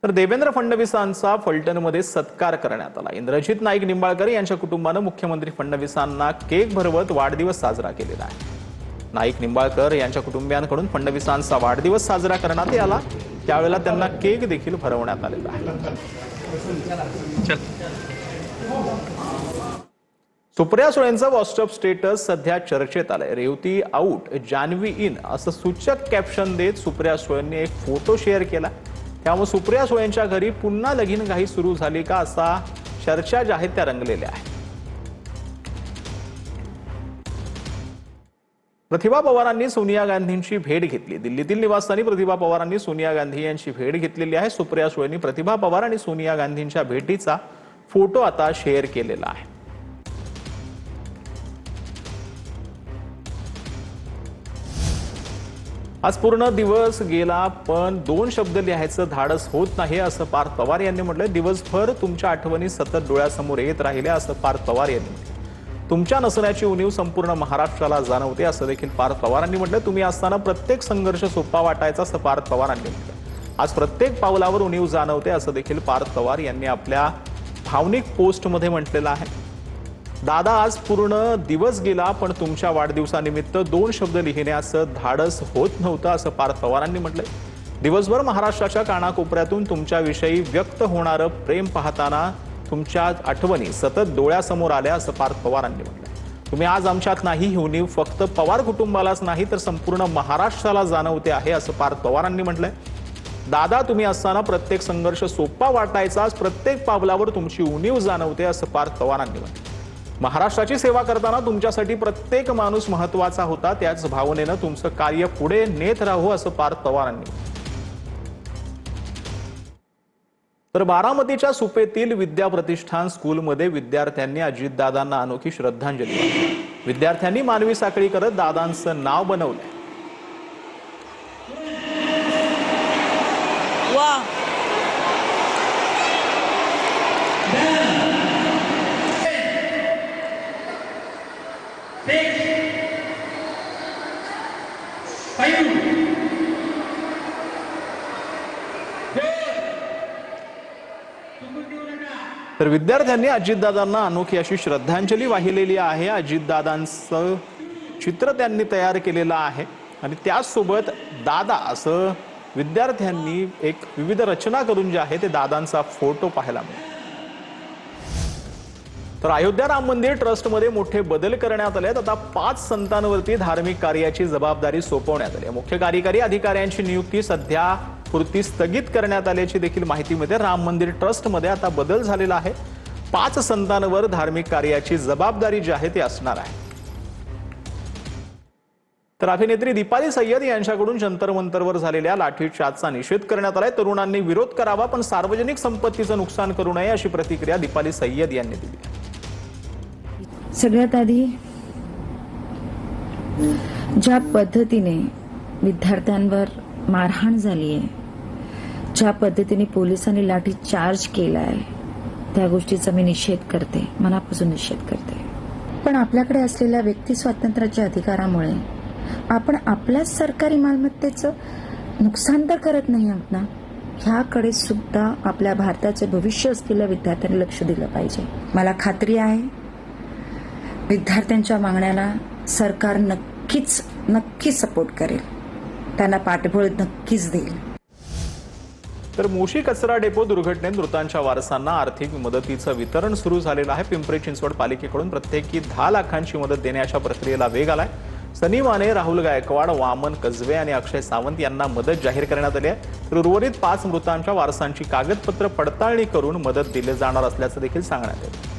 तर देवेंद्र फडणवीसांचा फलटणमध्ये सत्कार करण्यात आला। इंद्रजित नाईक निंबाळकर यांच्या कुटुंबाने मुख्यमंत्री फडणवीसांना केक भरवत वाढदिवस साजरा केलेला आहे। नाईक निंबाळकर यांच्या कुटुंबियांकडून फडणवीसांचा वाढदिवस साजरा करण्यात आला, त्यावेळेला त्यांना केक देखील भरवण्यात आलेला आहे। सुप्रिया सुळेंचं व्हॉट्सअप स्टेटस सध्या चर्चेत आलंय। रेवती आउट जान्हवी इन असं सूचक कॅप्शन देत सुप्रिया सुळेंनी एक फोटो शेअर केला। त्यामुळे सुप्रिया सुळेंच्या घरी पुन्हा लगीनघाई सुरू झाली का असा चर्चा ज्या आहेत त्या रंगलेल्या आहेत। प्रतिभा पवारांनी सोनिया गांधींची भेट घेतली। दिल्लीतील निवासस्थानी प्रतिभा पवारांनी सोनिया गांधी यांची भेट घेतलेली आहे। सुप्रिया सुळेंनी प्रतिभा पवार आणि सोनिया गांधींच्या भेटीचा फोटो आता शेअर केलेला आहे। आज पूर्ण दिवस गेला पण दोन शब्द लिहायचं धाडस होत नाही असं पार्थ पवार यांनी म्हटलंय। दिवसभर तुमच्या आठवणी सतत डोळ्यासमोर येत राहिल्या असं पार्थ पवार यांनी म्हटलं। तुमच्या नसण्याची उणीव संपूर्ण महाराष्ट्राला जाणवते असं देखील पार्थ पवारांनी म्हटलं। तुम्ही असताना प्रत्येक संघर्ष सोपा वाटायचा असं पार्थ पवारांनी म्हटलं। आज प्रत्येक पावलावर उणीव जाणवते असं देखील पार्थ पवार यांनी आपल्या भावनिक पोस्टमध्ये म्हटलेलं आहे। दादा आज पूर्ण दिवस गेला पण तुमच्या वाढदिवसानिमित्त दोन शब्द लिहिण्याचं धाडस होत नव्हतं असं पार्थ पवारांनी म्हटलंय। दिवसभर महाराष्ट्राच्या कानाकोपऱ्यातून तुमच्याविषयी व्यक्त होणारं प्रेम पाहताना तुमच्या आठवणी सतत डोळ्यासमोर आल्या असं पार्थ पवारांनी म्हटलंय। तुम्ही आज आमच्यात नाही ही उणीव फक्त पवार कुटुंबालाच नाही तर संपूर्ण महाराष्ट्राला जाणवते आहे असं पार्थ पवारांनी म्हटलंय। दादा तुम्ही असताना प्रत्येक संघर्ष सोपा वाटायचा, आज प्रत्येक पावलावर तुमची उणीव जाणवते असं पार्थ पवारांनी म्हटलं। महाराष्ट्राची सेवा करताना तुमच्यासाठी प्रत्येक माणूस महत्त्वाचा होता, त्याच भावनेनं तुमचं कार्य पुढे नेत राहू असं पार्थ पवारांनी। तर बारामतीच्या सुपेतील विद्या प्रतिष्ठान स्कूलमध्ये विद्यार्थ्यांनी अजितदादांना अनोखी श्रद्धांजली वाहिली। विद्यार्थ्यांनी मानवी साखळी करत दादांचं नाव बनवलंय। तर विद्यार्थ्यांनी अजितदादांना अनोखी अशी श्रद्धांजली वाहिलेली आहे। अजितदादांचं चित्र त्यांनी तयार केलेलं आहे आणि त्याचसोबत दादा असं विद्यार्थ्यांनी एक विविध रचना करून जे आहे ते दादांचा फोटो पाहायला मिळतो। तर अयोध्या राम मंदिर ट्रस्टमध्ये मोठे बदल करण्यात आले आहेत। आता 5 संतांवरती धार्मिक कार्याची जबाबदारी सोपवण्यात आली आहे। मुख्य कार्यकारी अधिकाऱ्यांची नियुक्ती सध्या पुरती स्थगित करण्यात आल्याची देखील माहिती मिळते। राम मंदिर ट्रस्टमध्ये आता बदल झालेला आहे। 5 संतांवर धार्मिक कार्याची जबाबदारी जी आहे ती असणार आहे। तर अभिनेत्री दीपाली सय्यद यांच्याकडून जंतर मंतरवर झालेल्या लाठीचार्जचा निषेध करण्यात आलाय। तरुणांनी विरोध करावा पण सार्वजनिक संपत्तीचं नुकसान करू नये अशी प्रतिक्रिया दीपाली सय्यद यांनी दिली। सगळ्यात आधी ज्या पद्धतीने विद्यार्थ्यांवर मारहाण झाली आहे, ज्या पद्धतीने पोलिसांनी लाठी चार्ज केलाय, त्या गोष्टीचा मी निषेध करते, मनापासून निषेध करते। पण आपल्याकडे असलेल्या व्यक्ती स्वातंत्र्याच्या अधिकारामुळे आपण आपल्याच सरकारी मालमत्तेचं नुकसान तर करत नाही आहोत ना, ह्याकडे सुद्धा आपल्या भारताचे भविष्य असलेल्या विद्यार्थ्यांनी लक्ष दिलं पाहिजे। मला खात्री आहे विद्यार्थ्यांच्या मागण्याला सरकार नक्कीच सपोर्ट करेल, त्यांना पाठबळ नक्कीच देईल। तर मोशी कचरा डेपो दुर्घटनेत मृतांच्या वारसांना आर्थिक मदतीचं वितरण सुरू झालेलं आहे। पिंपरी चिंचवड पालिकेकडून प्रत्येकी 10 लाखांची मदत देण्याच्या प्रक्रियेला वेग आलाय। सनी माने, राहुल गायकवाड, वामन कजवे आणि अक्षय सावंत यांना मदत जाहीर करण्यात आली आहे। तर उर्वरित 5 मृतांच्या वारसांची कागदपत्र पडताळणी करून मदत दिली जाणार असल्याचं देखील सांगण्यात आलं।